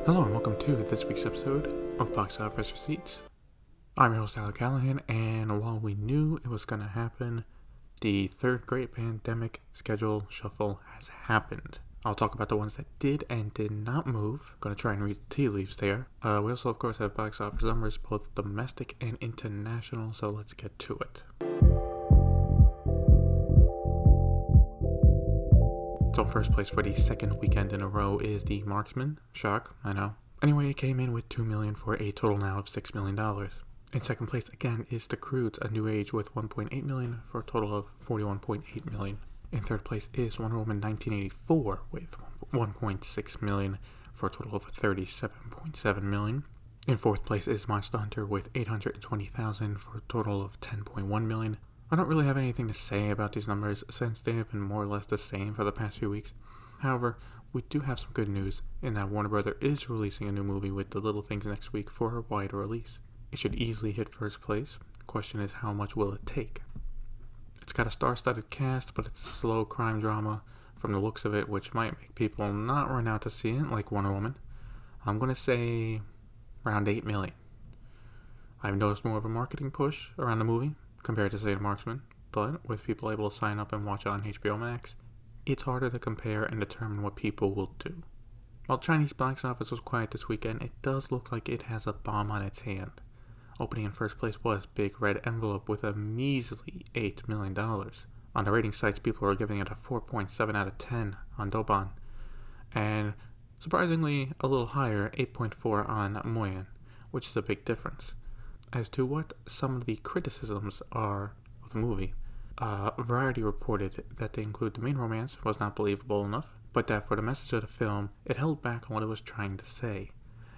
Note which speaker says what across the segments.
Speaker 1: Hello and welcome to this week's episode of Box Office Receipts. I'm your host Alec Callahan, and while we knew it was going to happen, the third great pandemic schedule shuffle has happened. I'll talk about the ones that did and did not move. Going to try and read the tea leaves there. We also, of course, have box office numbers, both domestic and international, so let's get to it. So first place for the second weekend in a row is The Marksman. Shock, I know. Anyway, it came in with $2 million for a total now of $6 million. In second place again is The Croods: A New Age with $1.8 million for a total of $41.8 million. In third place is Wonder Woman 1984 with $1.6 million for a total of $37.7 million. In fourth place is Monster Hunter with $820,000 for a total of $10.1 million. I don't really have anything to say about these numbers since they have been more or less the same for the past few weeks. However, we do have some good news in that Warner Bros. Is releasing a new movie with The Little Things next week for a wider release. It should easily hit first place. The question is, how much will it take? It's got a star-studded cast, but it's a slow crime drama from the looks of it, which might make people not run out to see it like Wonder Woman. I'm going to say around $8 million. I've noticed more of a marketing push around the movie compared to, say, The Marksman, but with people able to sign up and watch it on HBO Max, it's harder to compare and determine what people will do. While Chinese box office was quiet this weekend, it does look like it has a bomb on its hand. Opening in first place was Big Red Envelope with a measly $8 million. On the rating sites, people are giving it a 4.7 out of 10 on Douban, and surprisingly a little higher, 8.4 on Moyan, which is a big difference. As to what some of the criticisms are of the movie, Variety reported that they include the main romance was not believable enough, but that for the message of the film, it held back on what it was trying to say.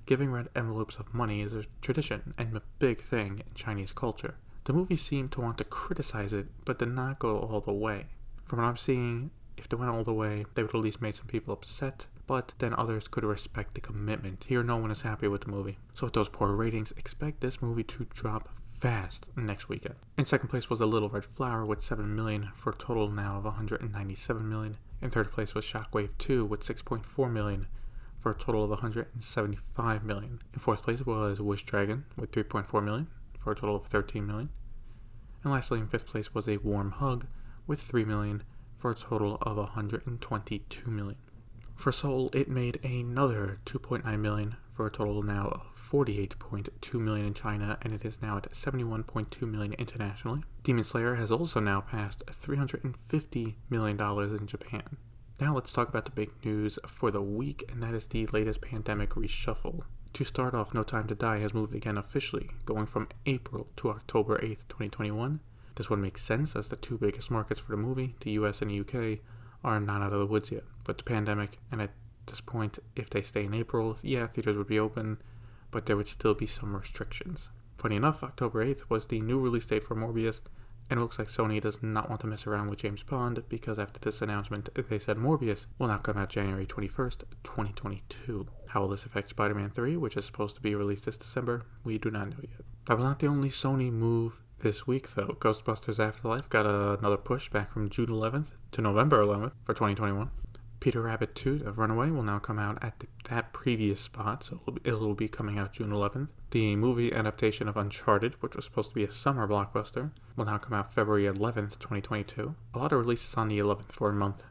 Speaker 1: Giving red envelopes of money is a tradition and a big thing in Chinese culture. The movie seemed to want to criticize it, but did not go all the way. From what I'm seeing, if they went all the way, they would at least make some people upset, but then others could respect the commitment. Here, no one is happy with the movie. So with those poor ratings, expect this movie to drop fast next weekend. In second place was A Little Red Flower with $7 million for a total now of $197 million. In third place was Shockwave 2 with $6.4 million for a total of $175 million. In fourth place was Wish Dragon with $3.4 million for a total of $13 million. And lastly, in fifth place was A Warm Hug with $3 million for a total of $122 million. For Soul, it made another $2.9 million for a total now of $48.2 million in China, and it is now at $71.2 million internationally. Demon Slayer has also now passed $350 million in Japan. Now let's talk about the big news for the week, and that is the latest pandemic reshuffle. To start off, No Time to Die has moved again officially, going from April to October 8th, 2021. This one makes sense as the two biggest markets for the movie, the US and the UK, are not out of the woods yet with the pandemic, and at this point, if they stay in April, yeah, theaters would be open, but there would still be some restrictions. Funny enough, October 8th was the new release date for Morbius, and it looks like Sony does not want to mess around with James Bond, because after this announcement, they said Morbius will now come out January 21st, 2022. How will this affect Spider-Man 3, which is supposed to be released this December? We do not know yet. That was not the only Sony move this week, though. Ghostbusters Afterlife got another push back from June 11th to November 11th for 2021. Peter Rabbit 2 of Runaway will now come out at that previous spot, so it will be coming out June 11th. The movie adaptation of Uncharted, which was supposed to be a summer blockbuster, will now come out February 11th, 2022. A lot of releases on the 11th for a month.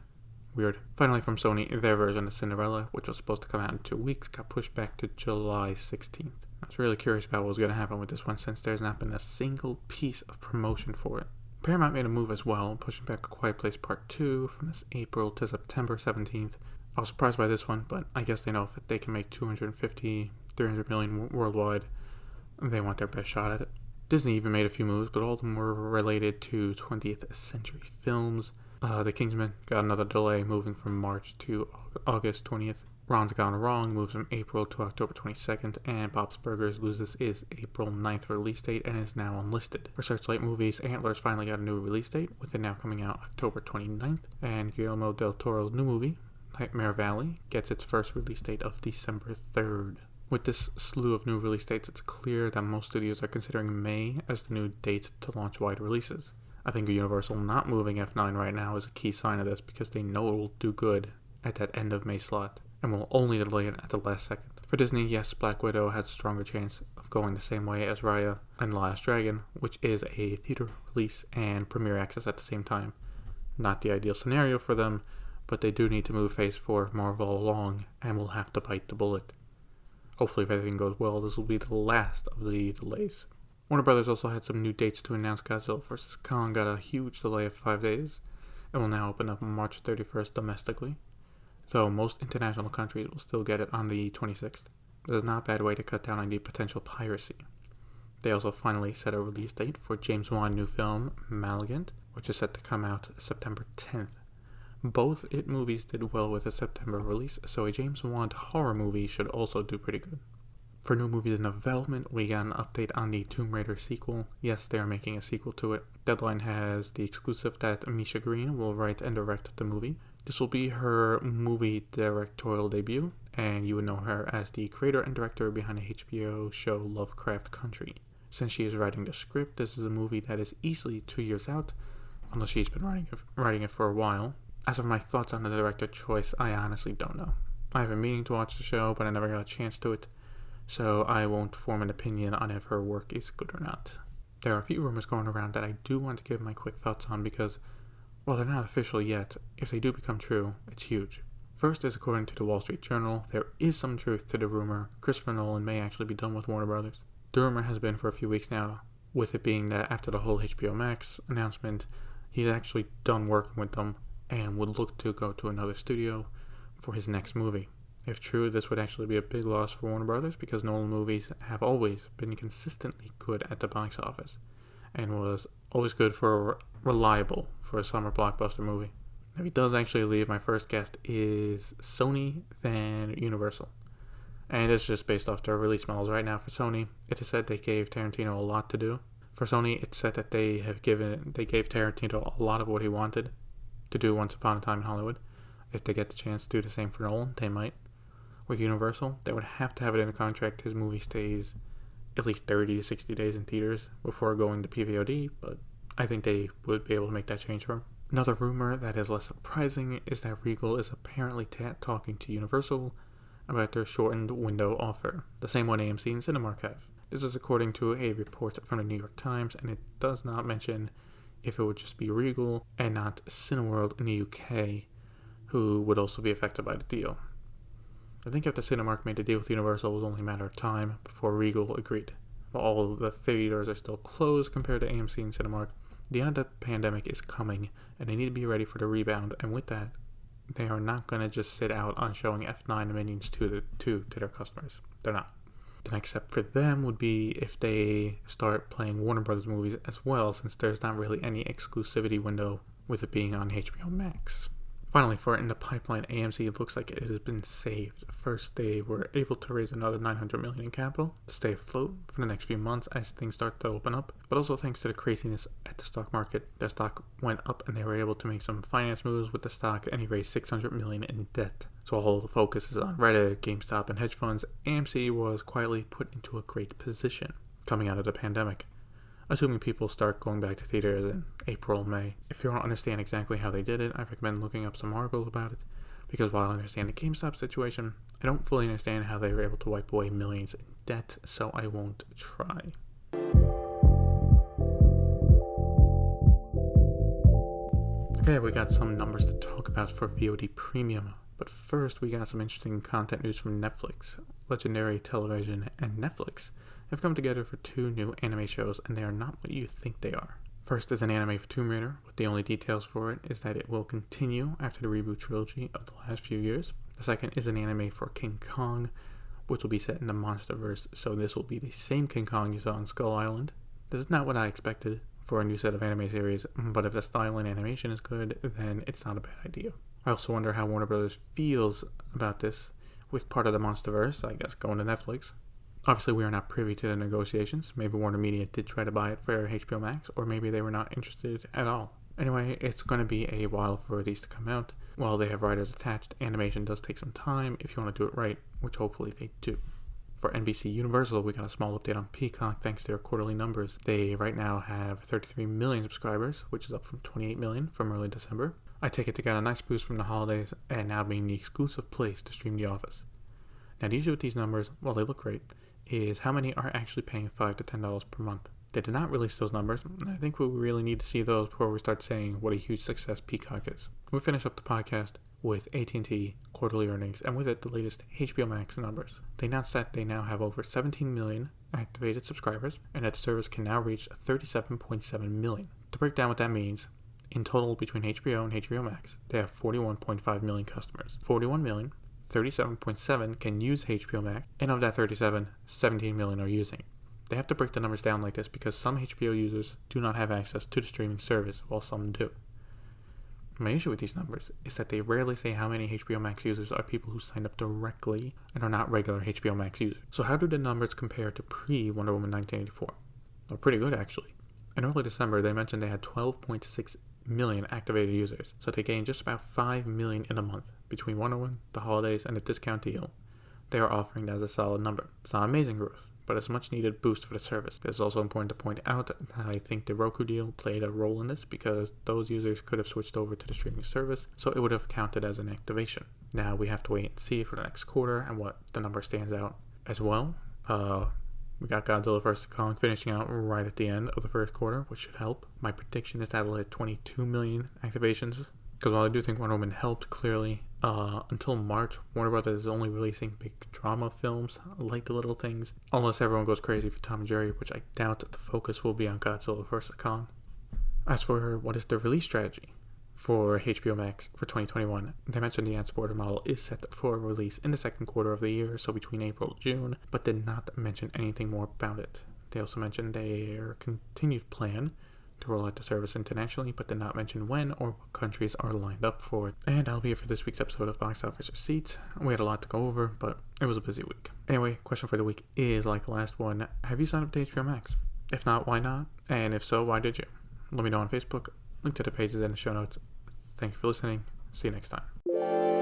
Speaker 1: Weird. Finally, from Sony, their version of Cinderella, which was supposed to come out in 2 weeks, got pushed back to July 16th. I was really curious about what was going to happen with this one since there's not been a single piece of promotion for it. Paramount made a move as well, pushing back A Quiet Place Part 2 from this April to September 17th. I was surprised by this one, but I guess they know if they can make $250, $300 million worldwide, they want their best shot at it. Disney even made a few moves, but all of them were related to 20th century films. The Kingsman got another delay, moving from March to August 20th. Ron's Gone Wrong moves from April to October 22nd, and Bob's Burgers loses its April 9th release date and is now unlisted. For Searchlight Movies, Antlers finally got a new release date, with it now coming out October 29th, and Guillermo del Toro's new movie, Nightmare Valley, gets its first release date of December 3rd. With this slew of new release dates, it's clear that most studios are considering May as the new date to launch wide releases. I think Universal not moving F9 right now is a key sign of this, because they know it'll do good at that end of May slot, and will only delay it at the last second. For Disney, yes, Black Widow has a stronger chance of going the same way as Raya and The Last Dragon, which is a theater release and premiere access at the same time. Not the ideal scenario for them, but they do need to move Phase 4 of Marvel along and will have to bite the bullet. Hopefully, if everything goes well, this will be the last of the delays. Warner Brothers also had some new dates to announce. Godzilla vs. Kong got a huge delay of 5 days. It will now open up on March 31st domestically, though most international countries will still get it on the 26th. This is not a bad way to cut down on the potential piracy. They also finally set a release date for James Wan new film, Malignant, which is set to come out September 10th. Both It movies did well with a September release, so a James Wan horror movie should also do pretty good. For new movies in development, we got an update on the Tomb Raider sequel. Yes, they are making a sequel to it. Deadline has the exclusive that Misha Green will write and direct the movie. This will be her movie directorial debut, and you would know her as the creator and director behind the HBO show Lovecraft Country. Since she is writing the script, this is a movie that is easily 2 years out, unless she's been writing it for a while. As for my thoughts on the director choice, I honestly don't know. I have been meaning to watch the show, but I never got a chance to it, so I won't form an opinion on if her work is good or not. There are a few rumors going around that I do want to give my quick thoughts on because, while they're not official yet, if they do become true, it's huge. First is, according to the Wall Street Journal, there is some truth to the rumor Christopher Nolan may actually be done with Warner Brothers. The rumor has been for a few weeks now, with it being that after the whole HBO Max announcement, he's actually done working with them and would look to go to another studio for his next movie. If true, this would actually be a big loss for Warner Brothers because Nolan movies have always been consistently good at the box office and was always good for reliable for a summer blockbuster movie. If he does actually leave, my first guess is Sony, then Universal. And it's just based off their release models right now. For Sony, it is said they gave Tarantino a lot to do. For Sony, it's said that they gave Tarantino a lot of what he wanted to do Once Upon a Time in Hollywood. If they get the chance to do the same for Nolan, they might. With Universal, they would have to have it in the contract his movie stays at least 30 to 60 days in theaters before going to PVOD, but I think they would be able to make that change for him. Another rumor that is less surprising is that Regal is apparently talking to Universal about their shortened window offer, the same one AMC and Cinemark have. This is according to a report from the New York Times, and it does not mention if it would just be Regal and not Cineworld in the UK, who would also be affected by the deal. I think after Cinemark made the deal with Universal, it was only a matter of time before Regal agreed. While all of the theaters are still closed compared to AMC and Cinemark, the end of the pandemic is coming, and they need to be ready for the rebound, and with that, they are not going to just sit out on showing F9 and Minions 2 to their customers. They're not. The next step for them would be if they start playing Warner Brothers movies as well, since there's not really any exclusivity window with it being on HBO Max. Finally, for in the pipeline, AMC, it looks like it has been saved. First, they were able to raise another $900 million in capital to stay afloat for the next few months as things start to open up. But also thanks to the craziness at the stock market, their stock went up and they were able to make some finance moves with the stock, and he raised $600 million in debt. So all the focus is on Reddit, GameStop, and hedge funds. AMC was quietly put into a great position coming out of the pandemic, assuming people start going back to theaters in April, May. If you don't understand exactly how they did it, I recommend looking up some articles about it, because while I understand the GameStop situation, I don't fully understand how they were able to wipe away millions in debt, so I won't try. Okay, we got some numbers to talk about for VOD Premium, but first we got some interesting content news from Netflix. Legendary Television and Netflix have come together for 2 new anime shows, and they are not what you think they are. First is an anime for Tomb Raider, but the only details for it is that it will continue after the reboot trilogy of the last few years. The second is an anime for King Kong, which will be set in the MonsterVerse, so this will be the same King Kong you saw on Skull Island. This is not what I expected for a new set of anime series, but if the style and animation is good, then it's not a bad idea. I also wonder how Warner Brothers feels about this, with part of the MonsterVerse, I guess, going to Netflix. Obviously, we are not privy to the negotiations. Maybe Warner Media did try to buy it for HBO Max, or maybe they were not interested at all. Anyway, it's going to be a while for these to come out. While they have writers attached, animation does take some time if you want to do it right, which hopefully they do. For NBC Universal, we got a small update on Peacock thanks to their quarterly numbers. They right now have 33 million subscribers, which is up from 28 million from early December. I take it to get a nice boost from the holidays and now being the exclusive place to stream The Office. Now the issue with these numbers, while they look great, is how many are actually paying $5 to $10 per month. They did not release those numbers, and I think we really need to see those before we start saying what a huge success Peacock is. We'll finish up the podcast with AT&T quarterly earnings, and with it the latest HBO Max numbers. They announced that they now have over 17 million activated subscribers, and that the service can now reach 37.7 million. To break down what that means, in total between HBO and HBO Max, they have 41.5 million customers. 41 million, 37.7 can use HBO Max, and of that 37, 17 million are using it. They have to break the numbers down like this because some HBO users do not have access to the streaming service, while some do. My issue with these numbers is that they rarely say how many HBO Max users are people who signed up directly and are not regular HBO Max users. So how do the numbers compare to pre-Wonder Woman 1984? Well, pretty good actually. In early December, they mentioned they had 12.6 million activated users, so they gained just about 5 million in a month between Wonder Woman, the holidays, and the discount deal. They are offering that as a solid number. It's not amazing growth, but it's a much needed boost for the service. It's also important to point out that I think the Roku deal played a role in this because those users could have switched over to the streaming service, so it would have counted as an activation. Now we have to wait and see for the next quarter and what the number stands out as well. We got Godzilla vs. Kong finishing out right at the end of the first quarter, which should help. My prediction is that it'll hit 22 million activations, because while I do think Wonder Woman helped clearly, until March, Warner Brothers is only releasing big drama films like The Little Things, unless everyone goes crazy for Tom and Jerry, which I doubt that the focus will be on Godzilla vs. Kong. As for what is the release strategy for HBO Max for 2021, they mentioned the ad-supported model is set for release in the second quarter of the year, so between April and June, but did not mention anything more about it. They also mentioned their continued plan to roll out the service internationally, but did not mention when or what countries are lined up for it. And that'll be it for this week's episode of Box Office Receipts. We had a lot to go over, but it was a busy week. Anyway, question for the week is like the last one: have you signed up to HBO Max? If not, why not? And if so, why did you? Let me know on Facebook. Link to the pages in the show notes. Thank you for listening. See you next time.